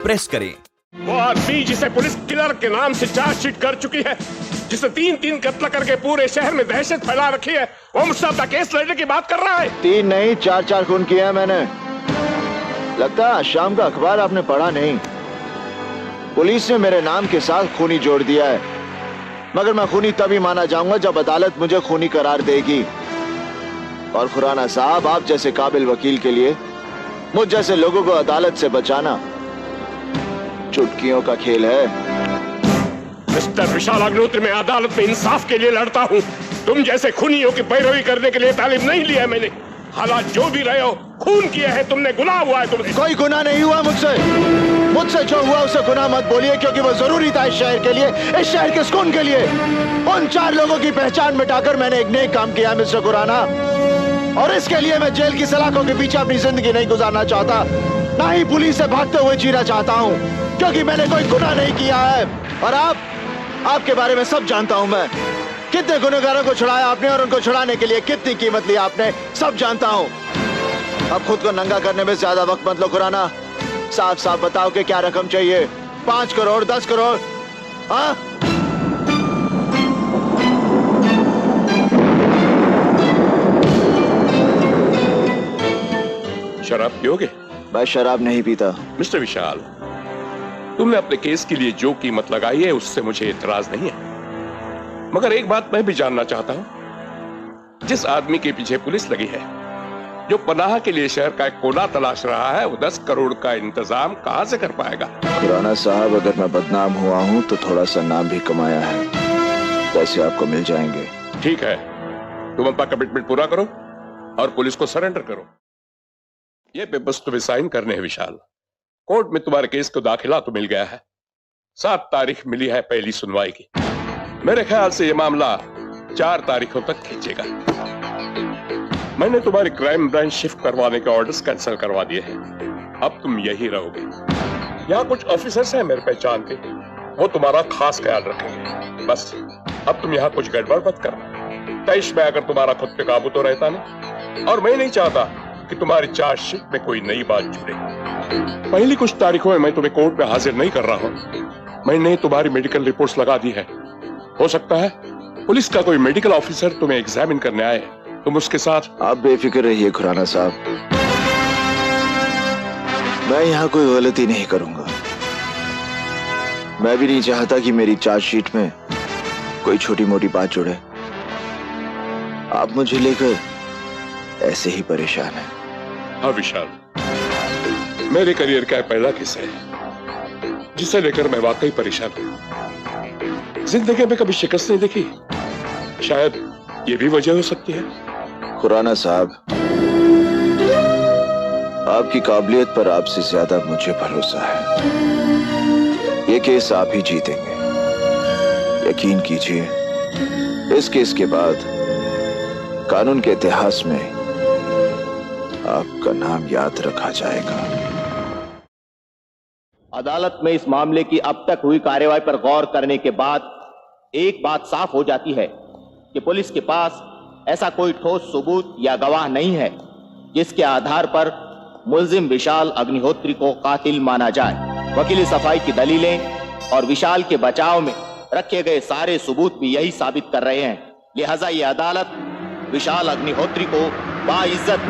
Press करें। वो आदमी जिसे पुलिस किलर के नाम से चार्जशीट कर चुकी है, जिसे 3-3 कत्ल करके पूरे शहर में दहशत फैला रखी है, वो मुझसे अपना केस लड़ने की बात कर रहा है। 3 नहीं 4 खून किए हैं मैंने। लगता है शाम का अखबार आपने पढ़ा नहीं। पुलिस ने मेरे नाम के साथ खूनी जोड़ दिया है, मगर मैं खूनी तभी माना जाऊंगा जब अदालत मुझे खूनी करार देगी। और खुराना साहब, आप जैसे काबिल वकील के लिए मुझ जैसे लोगों को अदालत से बचाना चुटकियों का खेल है। मिस्टर विशाल अग्निहोत्री, मैं अदालत में इंसाफ के लिए लड़ता हूँ। तुम जैसे खूनियों की पैरवी करने के लिए तालीम नहीं लिया मैंने। हालात जो भी रहे हो, खून किया है तुमने, गुनाह हुआ है तुमसे। कोई गुनाह नहीं हुआ मुझसे जो हुआ उसे गुनाह मत बोलिए, क्योंकि वो जरूरी था इस शहर के लिए, इस शहर के सुकून के लिए। उन 4 लोगों की पहचान मिटाकर मैंने एक नेक काम किया मिस्टर खुराना, और इसके लिए मैं जेल की सलाखों के पीछे अपनी जिंदगी नहीं गुजारना चाहता, ना ही पुलिस से भागते हुए जीना चाहता हूँ, क्योंकि मैंने कोई गुनाह नहीं किया है। और आपके बारे में सब जानता हूं मैं। कितने गुनहगारों को छुड़ाया आपने और उनको छुड़ाने के लिए कितनी कीमत ली आपने, सब जानता हूं। अब खुद को नंगा करने में ज्यादा वक्त मत लो खुराना। साफ साफ बताओ कि क्या रकम चाहिए? 5 करोड़, 10 करोड़? हाँ? शराब पियोगे? मैं शराब नहीं पीता। मिस्टर विशाल, तुमने अपने केस के लिए जो कीमत लगाई है उससे मुझे इतराज नहीं है, मगर एक बात मैं भी जानना चाहता हूं। जिस आदमी के पीछे पुलिस लगी है, जो पनाह के लिए शहर का एक कोना तलाश रहा है, वो 10 करोड़ का इंतजाम कहां से कर पाएगा? खुराना साहब, अगर मैं बदनाम हुआ हूं तो थोड़ा सा नाम भी कमाया है, पैसे आपको मिल जाएंगे। ठीक है, तुम अपना कमिटमेंट पूरा करो और पुलिस को सरेंडर करो। ये पेपर्स तुम्हें साइन करने हैं विशाल। कोर्ट में तुम्हारे केस को दाखिला तो मिल गया है, 7 तारीख मिली है पहली सुनवाई की। मेरे ख्याल से यह मामला 4 तारीखों तक खींचेगा। मैंने तुम्हारी क्राइम ब्रांच शिफ्ट करवाने के ऑर्डर्स कैंसिल करवा दिए हैं। अब तुम यही रहोगे। यहाँ कुछ ऑफिसर्स हैं मेरे पहचान के, वो तुम्हारा खास ख्याल रखेंगे। बस अब तुम यहाँ कुछ गड़बड़ मत करना। तैश में अगर तुम्हारा खुद पे काबू तो रहता नहीं, और मैं नहीं चाहता कि तुम्हारी चार्जशीट में कोई नई बात जुड़े। पहली कुछ तारीखों में मैं तुम्हें कोर्ट में हाजिर नहीं कर रहा हूँ। मैंने तुम्हारी मेडिकल रिपोर्ट्स लगा दी है। हो सकता है पुलिस का कोई मेडिकल ऑफिसर तुम्हें एग्जामिन करने आए, तुम उसके साथ। आप बेफिक्र रहिए खुराना साहब, मैं यहाँ कोई गलती नहीं करूंगा। मैं भी नहीं चाहता कि मेरी चार्जशीट में कोई छोटी मोटी बात जुड़े। आप मुझे लेकर ऐसे ही परेशान हैं। हाँ विशाल, मेरे करियर का पहला किस्सा है जिसे लेकर मैं वाकई परेशान हूं। जिंदगी में कभी शिकस्त नहीं देखी, शायद ये भी वजह हो सकती है। खुराना साहब, आपकी काबिलियत पर आपसे ज्यादा मुझे भरोसा है। ये केस आप ही जीतेंगे, यकीन कीजिए। इस केस के बाद कानून के इतिहास में आपका नाम याद रखा जाएगा। अदालत में इस मामले की अब तक हुई कार्यवाही पर गौर करने के बाद एक बात साफ हो जाती है कि पुलिस के पास ऐसा कोई ठोस सबूत या गवाह नहीं है जिसके आधार पर मुल्जिम विशाल अग्निहोत्री को कातिल माना जाए। वकीली सफाई की दलीलें और विशाल के बचाव में रखे गए सारे सबूत भी यही साबित कर रहे हैं। लिहाजा ये अदालत विशाल अग्निहोत्री को बाइज्जत